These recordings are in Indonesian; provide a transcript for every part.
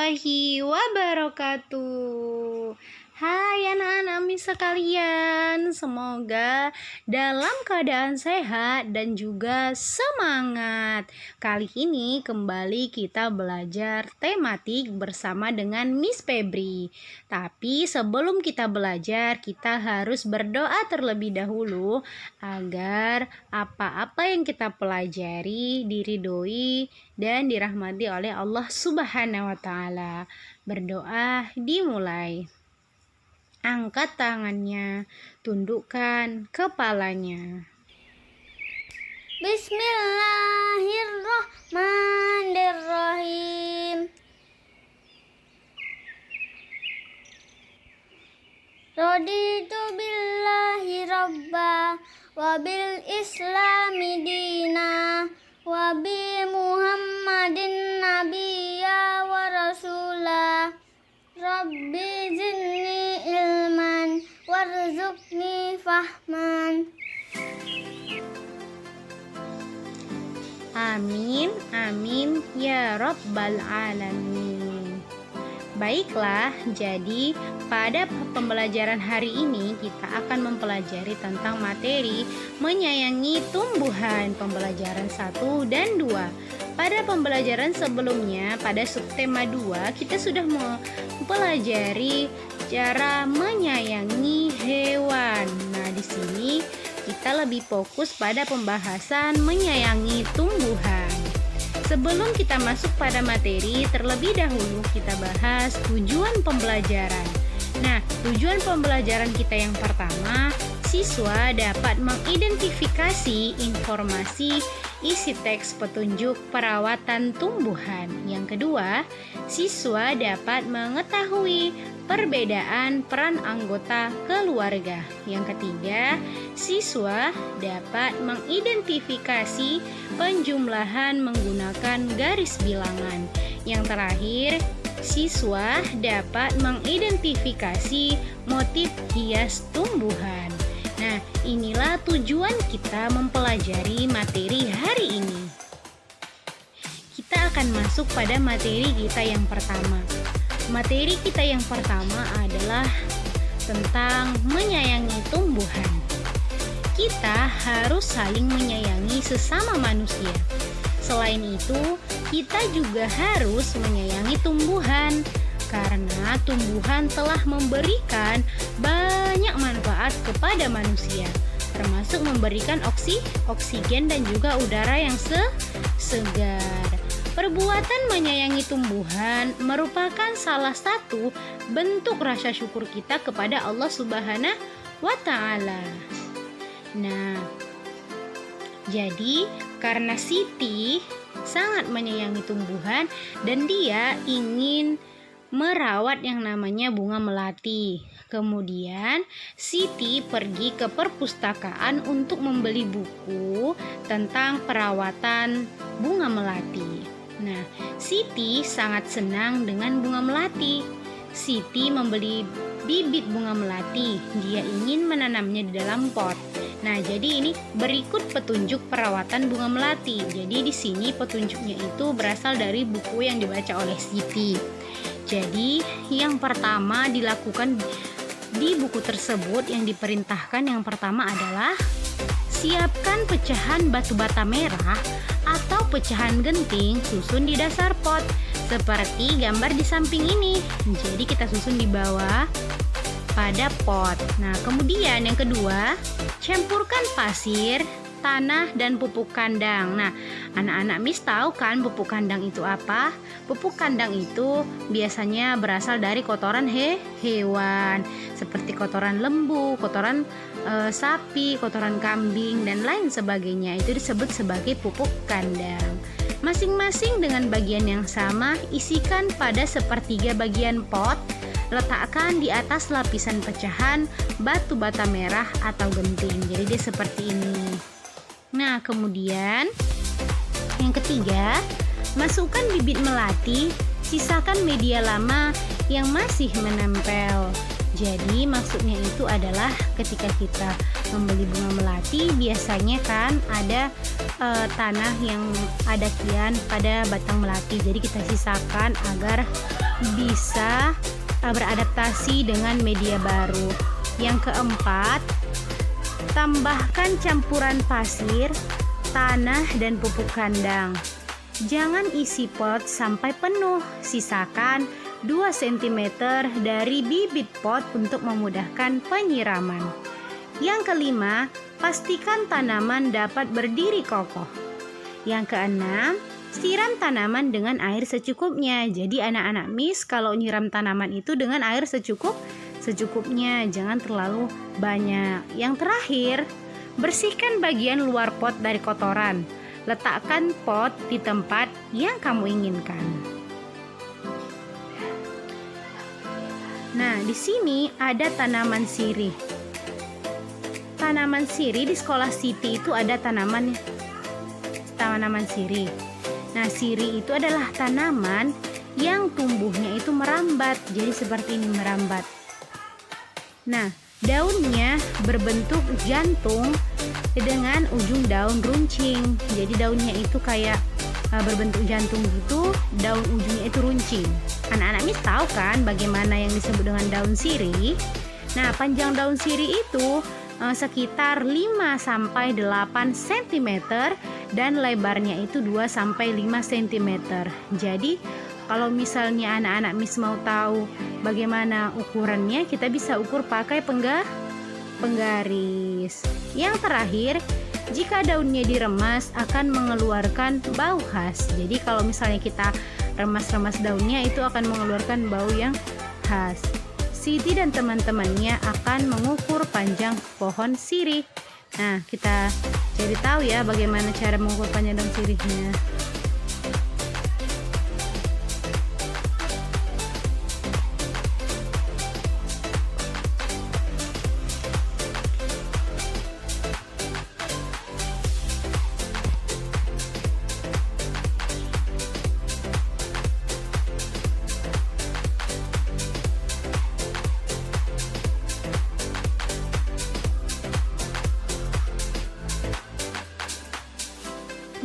warahmatullahi wabarakatuh. Hai anak-anak Miss sekalian, semoga dalam keadaan sehat dan juga semangat. Kali ini kembali kita belajar tematik bersama dengan Miss Febri. Tapi sebelum kita belajar, kita harus berdoa terlebih dahulu agar apa-apa yang kita pelajari diridhoi dan dirahmati oleh Allah Subhanahu wa Ta'ala. Berdoa dimulai. Angkat tangannya, tundukkan kepalanya. Bismillahirrahmanirrahim. Raditu billahi rabba wa bil islami dina wa bi muhammadin nabiyya wa rasulah. Rabbi zidni ilman warzuqni fahman. Amin, amin, ya Rabbal Alamin. Baiklah, jadi pada pembelajaran hari ini kita akan mempelajari tentang materi menyayangi tumbuhan, pembelajaran 1 dan 2. Pada pembelajaran sebelumnya, pada subtema 2, kita sudah mempelajari cara menyayangi hewan. Nah, di sini kita lebih fokus pada pembahasan menyayangi tumbuhan. Sebelum kita masuk pada materi, terlebih dahulu kita bahas tujuan pembelajaran. Nah, tujuan pembelajaran kita yang pertama, siswa dapat mengidentifikasi informasi isi teks petunjuk perawatan tumbuhan. Yang kedua, siswa dapat mengetahui perbedaan peran anggota keluarga. Yang ketiga, siswa dapat mengidentifikasi penjumlahan menggunakan garis bilangan. Yang terakhir, siswa dapat mengidentifikasi motif hias tumbuhan. Nah, inilah tujuan kita mempelajari materi hari ini. Kita akan masuk pada materi kita yang pertama. Materi kita yang pertama adalah tentang menyayangi tumbuhan. Kita harus saling menyayangi sesama manusia. Selain itu, kita juga harus menyayangi tumbuhan karena tumbuhan telah memberikan banyak manfaat kepada manusia, termasuk memberikan oksigen dan juga udara yang segar. Perbuatan menyayangi tumbuhan merupakan salah satu bentuk rasa syukur kita kepada Allah Subhanahu wa Ta'ala. Nah, jadi karena Siti sangat menyayangi tumbuhan dan dia ingin merawat yang namanya bunga melati. Kemudian Siti pergi ke perpustakaan untuk membeli buku tentang perawatan bunga melati. Nah, Siti sangat senang dengan bunga melati. Siti membeli bibit bunga melati. Dia ingin menanamnya di dalam pot. Nah, jadi ini berikut petunjuk perawatan bunga melati. Jadi di sini petunjuknya itu berasal dari buku yang dibaca oleh Siti. Jadi yang pertama dilakukan di buku tersebut yang diperintahkan yang pertama adalah siapkan pecahan batu bata merah atau pecahan genting, susun di dasar pot seperti gambar di samping ini. Jadi kita susun di bawah pada pot. Nah, kemudian yang kedua, campurkan pasir, tanah, dan pupuk kandang. Nah, anak-anak Miss tahu kan pupuk kandang itu apa? Pupuk kandang itu biasanya berasal dari kotoran hewan seperti kotoran lembu, kotoran sapi, kotoran kambing, dan lain sebagainya. Itu disebut sebagai pupuk kandang. Masing-masing dengan bagian yang sama, isikan pada sepertiga bagian pot. Letakkan di atas lapisan pecahan batu bata merah atau genting. Jadi dia seperti ini. Nah, kemudian yang ketiga, masukkan bibit melati, sisakan media lama yang masih menempel. Jadi maksudnya itu adalah ketika kita membeli bunga melati, biasanya kan ada tanah yang ada kian pada batang melati. Jadi kita sisakan agar bisa beradaptasi dengan media baru. Yang keempat, tambahkan campuran pasir, tanah, dan pupuk kandang. Jangan isi pot sampai penuh, sisakan 2 cm dari bibit pot untuk memudahkan penyiraman. Yang kelima, pastikan tanaman dapat berdiri kokoh. Yang keenam, siram tanaman dengan air secukupnya. Jadi anak-anak Miss kalau nyiram tanaman itu dengan air secukupnya, jangan terlalu banyak. Yang terakhir, bersihkan bagian luar pot dari kotoran. Letakkan pot di tempat yang kamu inginkan. Nah, di sini ada tanaman sirih. Tanaman sirih di sekolah Siti itu ada tanaman sirih. Nah, sirih itu adalah tanaman yang tumbuhnya itu merambat. Jadi seperti ini, merambat. Nah, daunnya berbentuk jantung dengan ujung daun runcing. Jadi daunnya itu kayak berbentuk jantung gitu, daun ujungnya itu runcing. Anak-anak Miss tahu kan bagaimana yang disebut dengan daun sirih? Nah, panjang daun sirih itu sekitar 5-8 cm dan lebarnya itu 2-5 cm. Jadi kalau misalnya anak-anak Miss mau tahu bagaimana ukurannya, kita bisa ukur pakai penggaris. Yang terakhir, jika daunnya diremas akan mengeluarkan bau khas. Jadi kalau misalnya kita remas-remas daunnya itu akan mengeluarkan bau yang khas. Siti dan teman-temannya akan mengukur panjang pohon sirih. Nah, kita cari tahu ya bagaimana cara mengukur panjang daun sirihnya.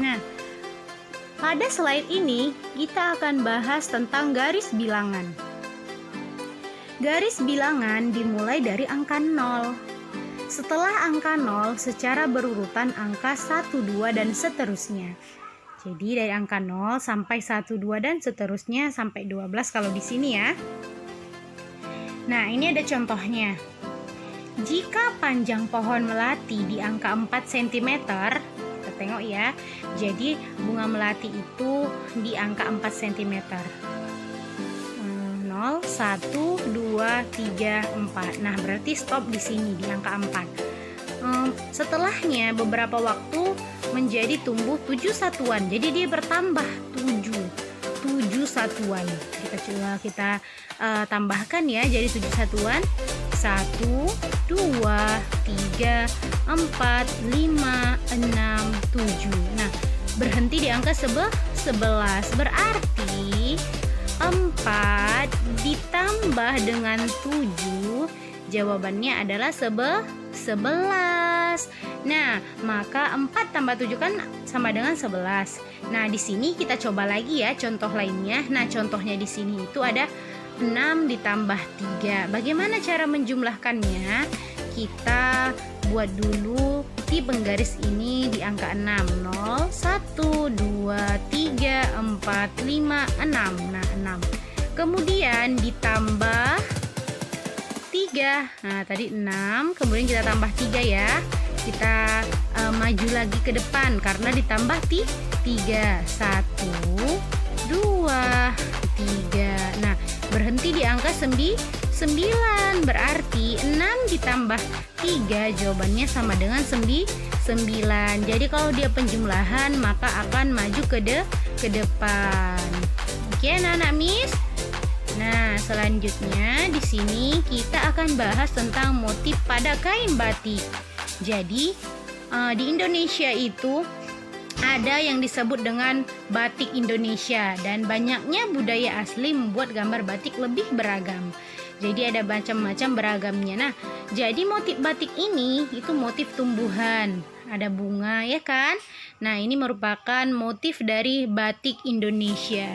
Nah, pada slide ini kita akan bahas tentang garis bilangan. Garis bilangan dimulai dari angka 0. Setelah angka 0 secara berurutan angka 1, 2 dan seterusnya. Jadi dari angka 0 sampai 1, 2 dan seterusnya sampai 12 kalau di sini ya. Nah, ini ada contohnya. Jika panjang pohon melati di angka 4 cm, kita tengok ya. Jadi bunga melati itu di angka 4 cm. 0, 1, 2, 3, 4. Nah, berarti stop di sini di angka 4. Setelahnya beberapa waktu menjadi tumbuh 7 satuan. Jadi dia bertambah 7 satuan. Kita tambahkan ya, jadi 7 satuan. 1, 2, 3, 4, 5, 6, 7. Nah, berhenti di angka 11. Berarti 4 ditambah dengan 7, jawabannya adalah 11. Nah, maka 4 tambah 7 kan sama dengan 11. Nah, di sini kita coba lagi ya contoh lainnya. Nah, contohnya di sini itu ada 6 ditambah 3. Bagaimana cara menjumlahkannya? Kita buat dulu di penggaris ini di angka 6. 0, 1, 2, 3, 4, 5, 6. Nah, 6. Kemudian ditambah 3. Nah, tadi 6, kemudian kita tambah 3 ya. Kita maju lagi ke depan karena ditambah 3. 1, 2, 3. Nah, berhenti di angka 9. Berarti 6 ditambah 3 jawabannya sama dengan 9. Jadi kalau dia penjumlahan maka akan maju ke depan. Oke, anak-anak Miss. Nah, selanjutnya di sini kita akan bahas tentang motif pada kain batik. Jadi, di Indonesia itu ada yang disebut dengan batik Indonesia dan banyaknya budaya asli membuat gambar batik lebih beragam. Jadi ada macam-macam beragamnya. Nah, jadi motif batik ini itu motif tumbuhan. Ada bunga ya kan? Nah, ini merupakan motif dari batik Indonesia.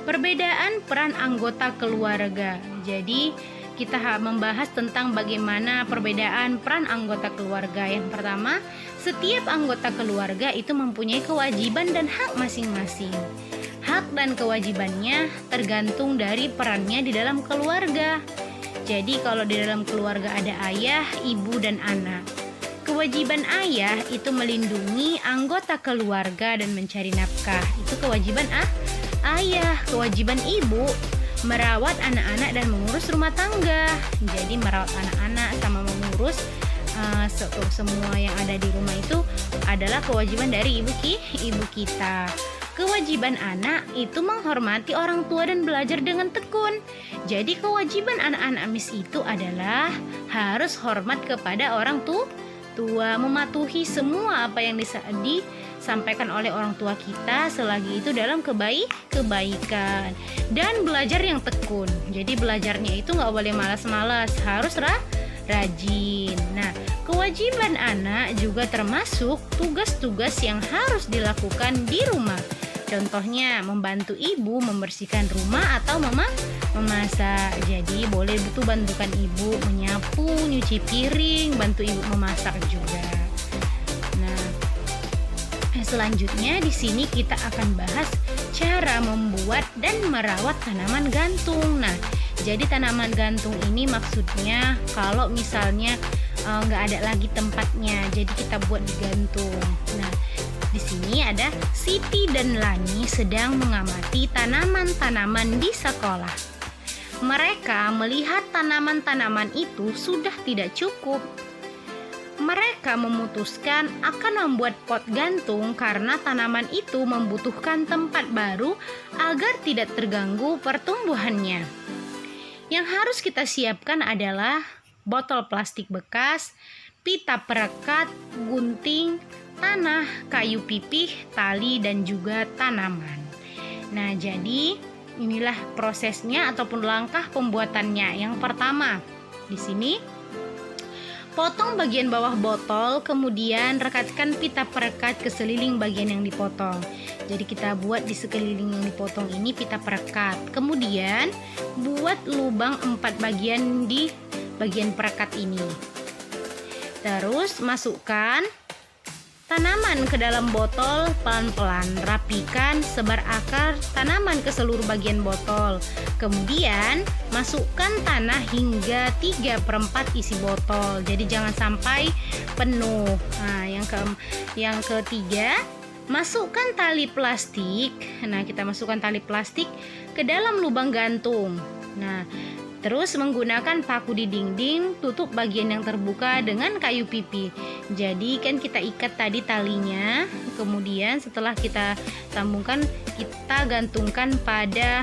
Perbedaan peran anggota keluarga. Jadi, kita membahas tentang bagaimana perbedaan peran anggota keluarga. Yang pertama, setiap anggota keluarga itu mempunyai kewajiban dan hak masing-masing. Hak dan kewajibannya tergantung dari perannya di dalam keluarga. Jadi kalau di dalam keluarga ada ayah, ibu, dan anak. Kewajiban ayah itu melindungi anggota keluarga dan mencari nafkah. Itu kewajiban ayah. Kewajiban ibu merawat anak-anak dan mengurus rumah tangga. Jadi merawat anak-anak sama mengurus semua yang ada di rumah itu adalah kewajiban dari ibu kita. Kewajiban anak itu menghormati orang tua dan belajar dengan tekun. Jadi kewajiban anak-anak Miss itu adalah harus hormat kepada orang tua, mematuhi semua apa yang disampaikan oleh orang tua kita selagi itu dalam kebaikan, dan belajar yang tekun. Jadi belajarnya itu nggak boleh malas-malas, harus rajin. Nah, kewajiban anak juga termasuk tugas-tugas yang harus dilakukan di rumah. Contohnya membantu ibu membersihkan rumah atau memasak. Jadi boleh bantukan ibu menyapu, nyuci piring, bantu ibu memasak juga. Nah, selanjutnya di sini kita akan bahas cara membuat dan merawat tanaman gantung. Nah, jadi tanaman gantung ini maksudnya kalau misalnya nggak ada lagi tempatnya, jadi kita buat digantung. Nah, di sini ada Siti dan Lani sedang mengamati tanaman-tanaman di sekolah. Mereka melihat tanaman-tanaman itu sudah tidak cukup. Mereka memutuskan akan membuat pot gantung karena tanaman itu membutuhkan tempat baru agar tidak terganggu pertumbuhannya. Yang harus kita siapkan adalah botol plastik bekas, pita perekat, gunting, tanah, kayu pipih, tali, dan juga tanaman. Nah, jadi inilah prosesnya ataupun langkah pembuatannya. Yang pertama, di sini potong bagian bawah botol, kemudian rekatkan pita perekat ke sekeliling bagian yang dipotong. Jadi kita buat di sekeliling yang dipotong ini pita perekat. Kemudian buat lubang 4 bagian di bagian perekat ini. Terus masukkan tanaman ke dalam botol pelan-pelan, rapikan, sebar akar tanaman ke seluruh bagian botol. Kemudian masukkan tanah hingga 3/4 isi botol. Jadi jangan sampai penuh. Nah, yang ketiga, masukkan tali plastik. Nah, kita masukkan tali plastik ke dalam lubang gantung. Nah, terus menggunakan paku di dinding, tutup bagian yang terbuka dengan kayu pipi. Jadi kan kita ikat tadi talinya, kemudian setelah kita sambungkan, kita gantungkan pada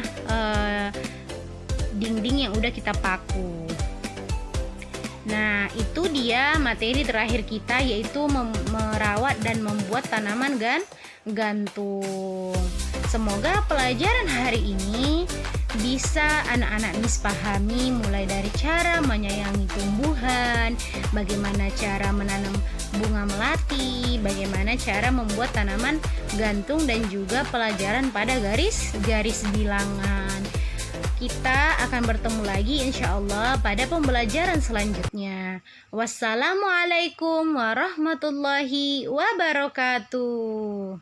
dinding yang udah kita paku. Nah, itu dia materi terakhir kita, yaitu merawat dan membuat tanaman gantung. Semoga pelajaran hari ini bisa anak-anak Miss pahami, mulai dari cara menyayangi tumbuhan, bagaimana cara menanam bunga melati, bagaimana cara membuat tanaman gantung, dan juga pelajaran pada garis bilangan. Kita akan bertemu lagi insya Allah pada pembelajaran selanjutnya. Wassalamualaikum warahmatullahi wabarakatuh.